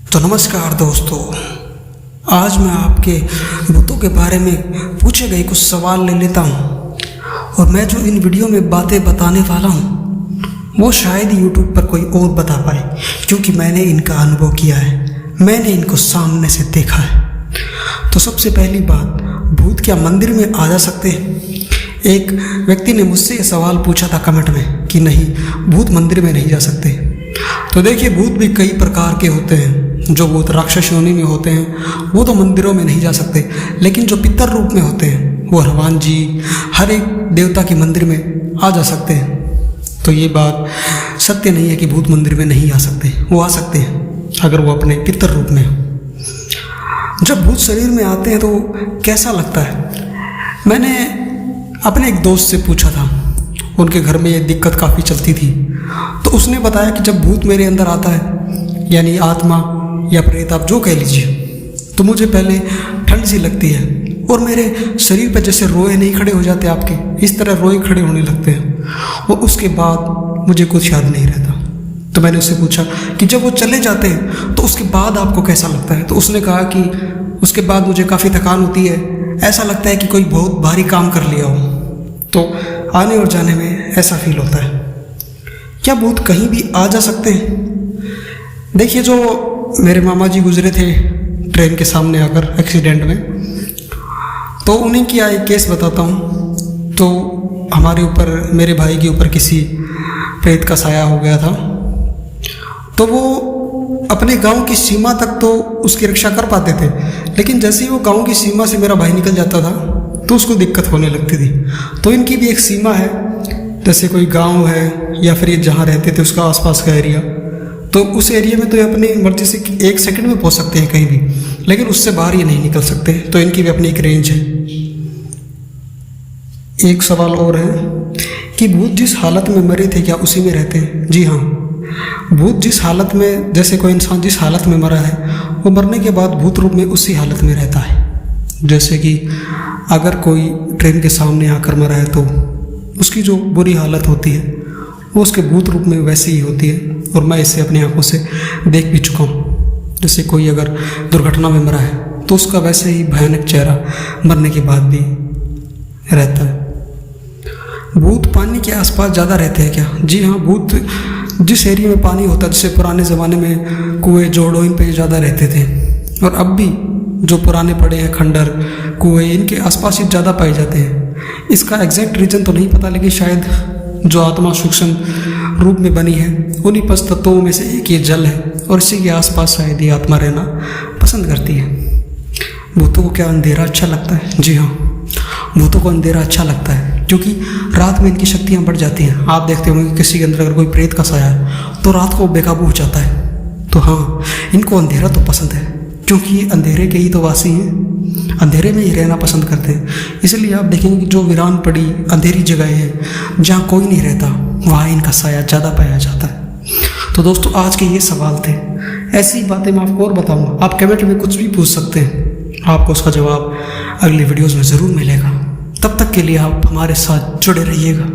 तो नमस्कार दोस्तों, आज मैं आपके भूतों के बारे में पूछे गए कुछ सवाल ले लेता हूँ। और मैं जो इन वीडियो में बातें बताने वाला हूँ वो शायद यूट्यूब पर कोई और बता पाए, क्योंकि मैंने इनका अनुभव किया है, मैंने इनको सामने से देखा है। तो सबसे पहली बात, भूत क्या मंदिर में आ जा सकते हैं? एक व्यक्ति ने मुझसे ये सवाल पूछा था कमेंट में कि नहीं, भूत मंदिर में नहीं जा सकते। तो देखिए, भूत भी कई प्रकार के होते हैं। जो भूत राक्षस योनि में होते हैं वो तो मंदिरों में नहीं जा सकते, लेकिन जो पितर रूप में होते हैं वो हनुमान जी, हर एक देवता के मंदिर में आ जा सकते हैं। तो ये बात सत्य नहीं है कि भूत मंदिर में नहीं आ सकते, वो आ सकते हैं अगर वो अपने पितर रूप में हो। जब भूत शरीर में आते हैं तो कैसा लगता है? मैंने अपने एक दोस्त से पूछा था, उनके घर में ये दिक्कत काफ़ी चलती थी। तो उसने बताया कि जब भूत मेरे अंदर आता है, यानी आत्मा या प्रेत आप जो कह लीजिए, तो मुझे पहले ठंड सी लगती है और मेरे शरीर पर जैसे रोए नहीं खड़े हो जाते आपके, इस तरह रोए खड़े होने लगते हैं। और उसके बाद मुझे कुछ याद नहीं रहता। तो मैंने उससे पूछा कि जब वो चले जाते हैं तो उसके बाद आपको कैसा लगता है? तो उसने कहा कि उसके बाद मुझे काफ़ी थकान होती है, ऐसा लगता है कि कोई बहुत भारी काम कर लिया हो। तो आने और जाने में ऐसा फील होता है। क्या भूत कहीं भी आ जा सकते हैं? देखिए, जो मेरे मामा जी गुजरे थे ट्रेन के सामने आकर एक्सीडेंट में, तो उन्हीं की एक केस बताता हूँ। तो हमारे ऊपर, मेरे भाई के ऊपर किसी प्रेत का साया हो गया था। तो वो अपने गांव की सीमा तक तो उसकी रक्षा कर पाते थे, लेकिन जैसे ही वो गांव की सीमा से मेरा भाई निकल जाता था तो उसको दिक्कत होने लगती थी। तो इनकी भी एक सीमा है, जैसे कोई गांव है या फिर ये जहाँ रहते थे उसका आसपास का एरिया, तो उस एरिया में तो ये अपनी मर्जी से 1 सेकंड में पहुंच सकते हैं कहीं भी, लेकिन उससे बाहर ये नहीं निकल सकते। तो इनकी भी अपनी एक रेंज है। एक सवाल और है कि भूत जिस हालत में मरे थे क्या उसी में रहते हैं? जी हाँ, भूत जिस हालत में, जैसे कोई इंसान जिस हालत में मरा है, वो मरने के बाद भूत रूप में उसी हालत में रहता है। जैसे कि अगर कोई ट्रेन के सामने आकर मरा है तो उसकी जो बुरी हालत होती है वो उसके भूत रूप में वैसी ही होती है। और मैं इसे अपनी आंखों से देख भी चुका हूँ। जैसे कोई अगर दुर्घटना में मरा है तो उसका वैसे ही भयानक चेहरा मरने के बाद भी रहता है। भूत पानी के आसपास ज़्यादा रहते हैं क्या? जी हाँ, भूत जिस एरिया में पानी होता है, जैसे पुराने ज़माने में कुएँ, जोड़ों, इन पे ज़्यादा रहते थे, और अब भी जो पुराने पड़े हैं खंडर, कुएँ, इनके आसपास ही ज़्यादा पाए जाते हैं। इसका एग्जैक्ट रीज़न तो नहीं पता, लेकिन शायद जो आत्मा सूक्ष्म रूप में बनी है उन्हीं 5 तत्वों में से एक ये जल है, और इसी के आसपास शायद ये आत्मा रहना पसंद करती है। भूतों को क्या अंधेरा अच्छा लगता है? जी हाँ, भूतों को अंधेरा अच्छा लगता है, क्योंकि रात में इनकी शक्तियाँ बढ़ जाती हैं। आप देखते होंगे किसी के अंदर अगर कोई प्रेत का साया है तो रात को बेकाबू हो जाता है। तो हाँ, इनको अंधेरा तो पसंद है, क्योंकि ये अंधेरे के ही तो वासी हैं, अंधेरे में ही रहना पसंद करते हैं। इसलिए आप देखेंगे कि जो वीरान पड़ी अंधेरी जगह है जहाँ कोई नहीं रहता, वहाँ इनका साया ज़्यादा पाया जाता है। तो दोस्तों, आज के ये सवाल थे। ऐसी बातें मैं आपको और बताऊँगा। आप कमेंट में कुछ भी पूछ सकते हैं, आपको उसका जवाब अगली वीडियोज़ में ज़रूर मिलेगा। तब तक के लिए आप हमारे साथ जुड़े रहिएगा।